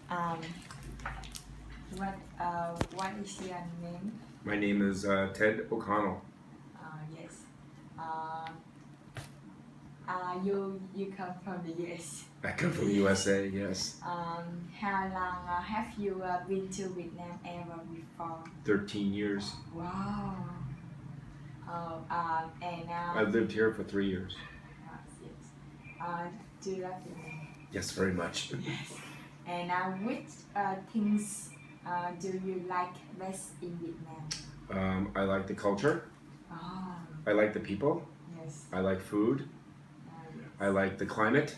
Um, what is your name? My name is Ted O'Connell. Yes. You come from the US. I come from USA, yes. How long have you been to Vietnam ever before? 13 years. Wow. And I've lived here for 3 years. yes. Do you love Vietnam? Yes, very much. Yes. And which things do you like best in Vietnam? I like the culture. Oh, I like the people. yes. I like food. Yes. I like the climate.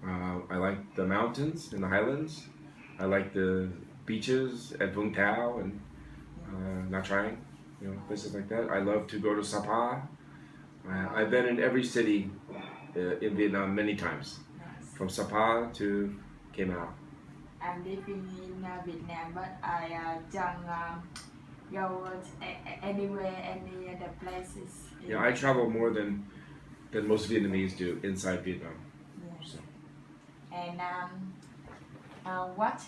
Oh, I like the mountains and the highlands. I like the beaches at Vung Tau and Nha Trang, places like that. I love to go to Sapa. I've been in every city in Vietnam many times, nice. from Sapa to Cà Mau. I'm living in Vietnam, but I don't go anywhere, any other places. Yeah, I travel more than most Vietnamese do inside Vietnam. Yes. So. And what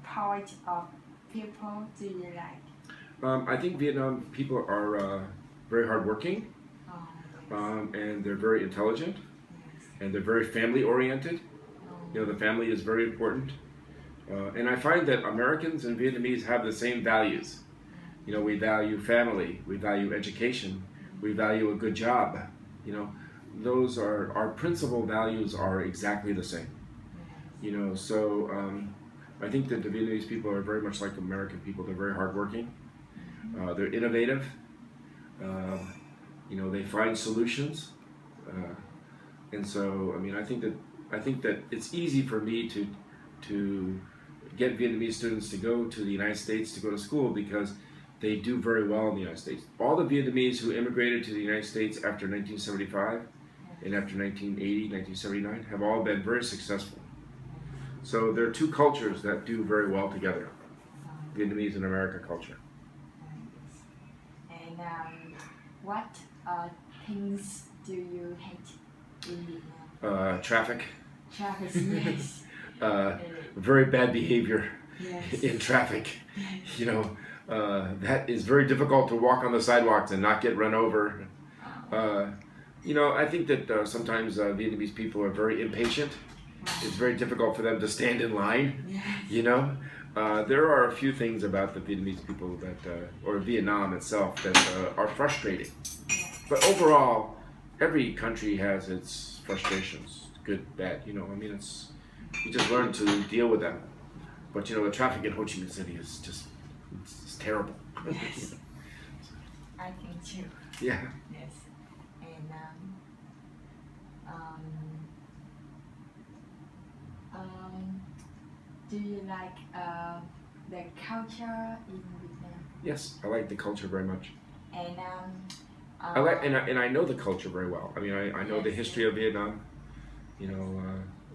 part of people do you like? I think Vietnam people are very hardworking, Oh, yes. and they're very intelligent, Yes. and they're very family oriented. Oh, The family is very important. And I find that Americans and Vietnamese have the same values. We value family, we value education, we value a good job. Those are our principal values are exactly the same. So I think that the Vietnamese people are very much like American people. They're very hardworking. They're innovative. They find solutions. And so, I think that it's easy for me to get Vietnamese students to go to the United States to go to school because they do very well in the United States. All the Vietnamese who immigrated to the United States after 1975 and after 1980, 1979 have all been very successful. So there are two cultures that do very well together, Vietnamese and American culture. and what things do you hate in Vietnam? Traffic, Traffic, yes. very bad behavior Yes. in traffic. That is very difficult to walk on the sidewalks and not get run over. I think that sometimes Vietnamese people are very impatient. It's very difficult for them to stand in line. Yes. There are a few things about the Vietnamese people or Vietnam itself that are frustrating. Yes. But overall, every country has its frustrations, good, bad. You just learn to deal with them. But the traffic in Ho Chi Minh City is just it's terrible. Yes. I think too. Yeah. Yes. And do you like the culture in Vietnam? Yes, I like the culture very much. And I like and I know the culture very well. I know the Yes. history of Vietnam,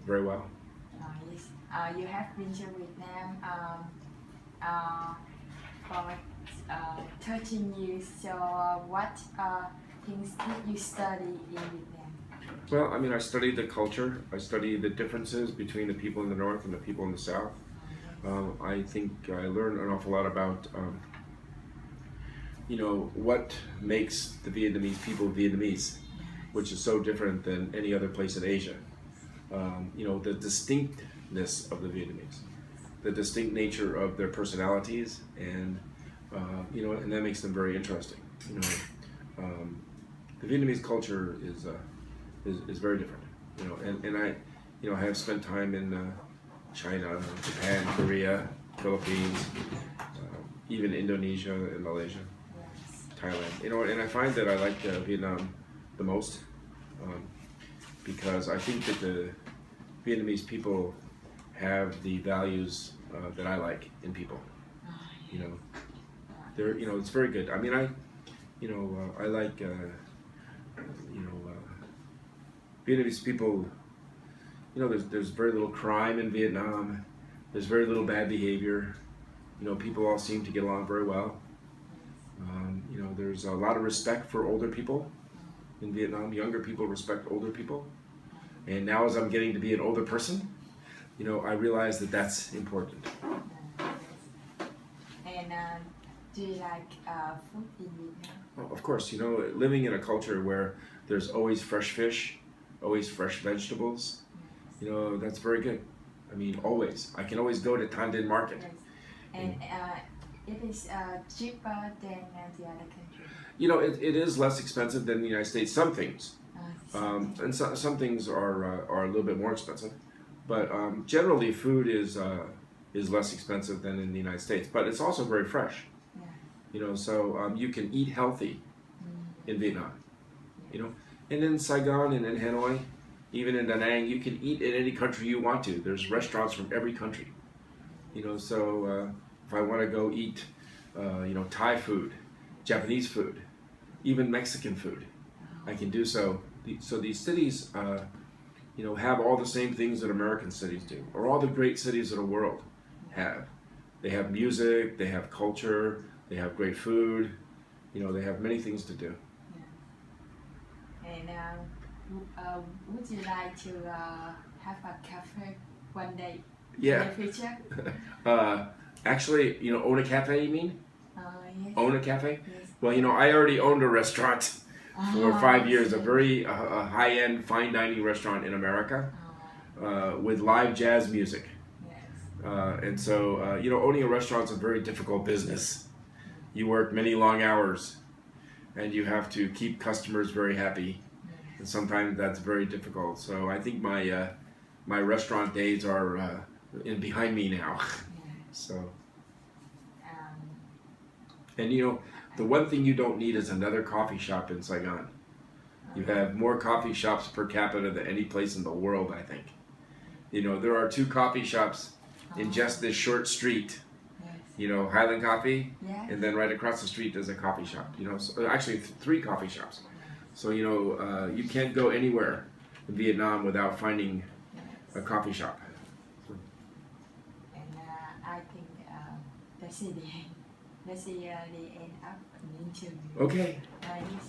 very well. yes. You have been to Vietnam for 13 years. So what things did you study in Vietnam? Well, I studied the culture. I studied the differences between the people in the north and the people in the south. I think I learned an awful lot about, what makes the Vietnamese people Vietnamese, which is so different than any other place in Asia. The distinctness of the Vietnamese, the distinct nature of their personalities, and and that makes them very interesting. The Vietnamese culture is very different. And I have spent time in China, Japan, Korea, Philippines, even Indonesia and Malaysia, Yes. Thailand. And I find that I like Vietnam the most because I think that the Vietnamese people have the values that I like in people. It's very good. I like Vietnamese people. There's very little crime in Vietnam. There's very little bad behavior. People all seem to get along very well. There's a lot of respect for older people in Vietnam. Younger people respect older people. And now as I'm getting to be an older person, you know, I realized that that's important. And do you like food in Vietnam? Well, of course, you know, living in a culture where there's always fresh fish, always fresh vegetables, you know, that's very good. I mean, always. I can always go to Tandin Market. Yes. And it is cheaper than the other country. You know, it is less expensive than the United States. Some things, Something. and some things are a little bit more expensive, but generally food is less expensive than in the United States. But it's also very fresh. Yeah. You know, so you can eat healthy in Vietnam. You know, and in Saigon and in Hanoi, even in Da Nang, you can eat in any country you want to. There's restaurants from every country. You know, so if I want to go eat, you know, Thai food, Japanese food, even Mexican food, I can do so. So these cities, you know, have all the same things that American cities do, or all the great cities of the world have. They have music, they have culture, they have great food. You know, they have many things to do. And would you like to have a cafe one day Yeah. in the future? Actually, you know, own a cafe, you mean? Yes. Own a cafe? Yes. Well, you know, I already owned a restaurant for 5 years, a yes. very high-end fine dining restaurant in America with live jazz music. Yes. And so, you know, owning a restaurant is a very difficult business. You work many long hours and you have to keep customers very happy. And sometimes that's very difficult. So I think my restaurant days are behind me now. So, and you know, the one thing you don't need is another coffee shop in Saigon. You have more coffee shops per capita than any place in the world, I think. You know, there are 2 coffee shops in just this short street. Yes. You know, Highland Coffee, Yes. and then right across the street there's a coffee shop. You know, so, actually 3 coffee shops. So you know, you can't go anywhere in Vietnam without finding a coffee shop. And I think that's the end. That's the end of the interview. Okay. Yes.